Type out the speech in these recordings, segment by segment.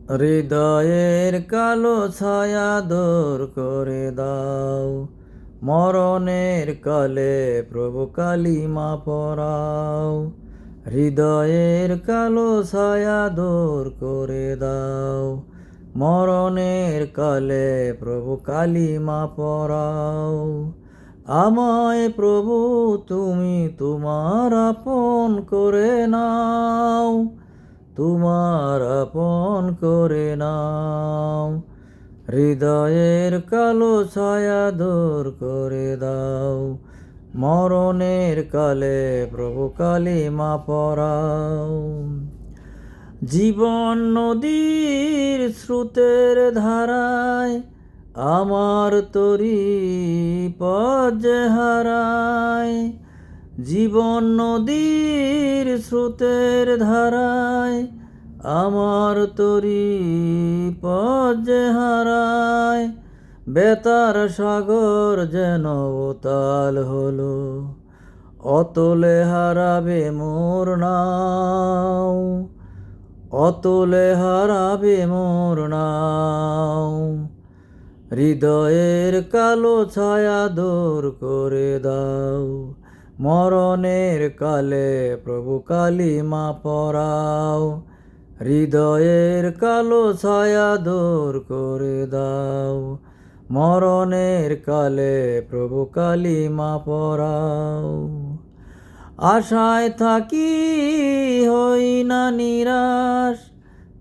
হৃদয়ের কালো ছায়া দূর করে দাও, মরণের কালে প্রভু কালিমা পরাও। হৃদয়ের কালো ছায়া দূর করে দাও, মরণের কালে প্রভু কালিমা পরাও। আমায় প্রভু তুমি তোমার আপন করে নাও, তোমার আপন করে নাও। হৃদয়ের কালো ছায়া দূর করে দাও, মরণের কালে প্রভু কালিমা পরাও। জীবন নদীর স্রোতের ধারায় আমার তরি পথ যে হারায়। জীবন নদীর স্রোতের ধারায় আমার তরি পথ যে হারায়। বেতার সাগর যেন উতাল হলো, অতলে হারাবে মোর নাও, অতলে হারাবে মোর নাও। হৃদয়ের কালো ছায়া দূর করে দাও, মরণের কালে প্রভু কালিমা পরাও। হৃদয়ের কালো ছায়া দূর করে দাও, মরণের কালে প্রভু কালিমা পরাও। আশায় থাকি হই না নিরাশ,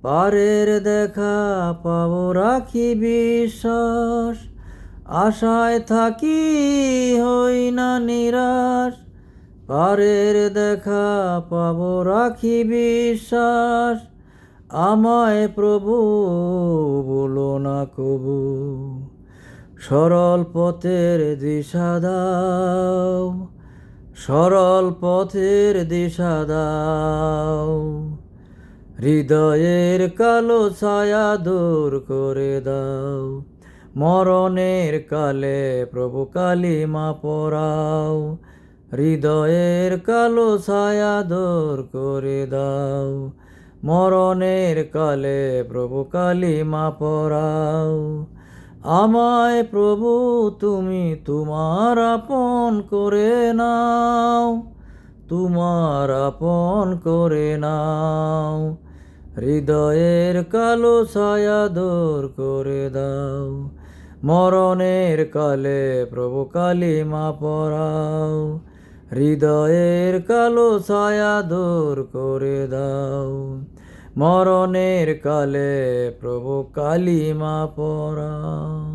পারের দেখা পাবো রাখি বিশ্বাস। আশায় থাকি হই না নিরাশ, পারের দেখা পাবো রাখি বিশ্বাস। আমায় প্রভু বলো না কবু, সরল পথের দিশা দাও, সরল পথের দিশা দাও। হৃদয়ের কালো ছায়া দূর করে দাও, মরণের কালে প্রভু কালিমা পরাও। হৃদয়ের কালো ছায়া দূর করে দাও, মরণের কালে প্রভু কালিমা পরাও। আমায় প্রভু তুমি তোমার আপন করে নাও, তোমার আপন করে নাও। হৃদয়ের কালো ছায়া দূর করে দাও, মরণের কালে প্রভু কালিমা পরাও। হৃদয়ের কালো ছায়া দূর করে দাও, মরণের কালে প্রভু কালিমা পরাও।